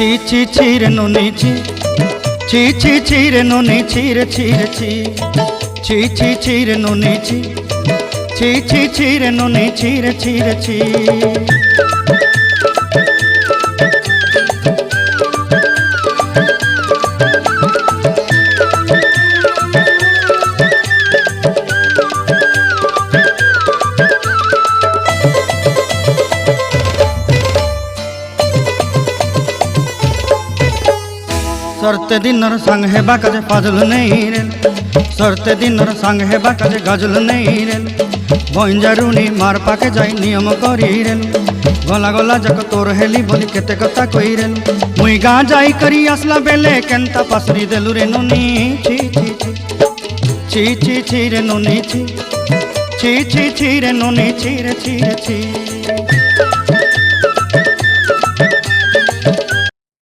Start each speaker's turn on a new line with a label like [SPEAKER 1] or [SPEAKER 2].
[SPEAKER 1] ছি ছি ছি রে নুনি ছি ছি ছি ছি রে নুনি ছি রে ছি রে ছি ছি ছি ছি রে নুনি ছি ছি ছি ছি রে নুনি ছি রে ছি রে ছি। सरते दिनर संग हेबा काजे फाजल नहीं रेल सरते दिनर संग हेबा काजे गजल नहीं रेल बंजारुनी मार पाके जाई नियम करी रेल गला गला जक तोर हेली बोली केते कथा कई रेल मुई गा जाई करी आसला बेले केंता पासरी देलु रे नुनी छी छी छी छी छी रे नुनी छी छी छी छी रे नुनी छी रे छी रे छी।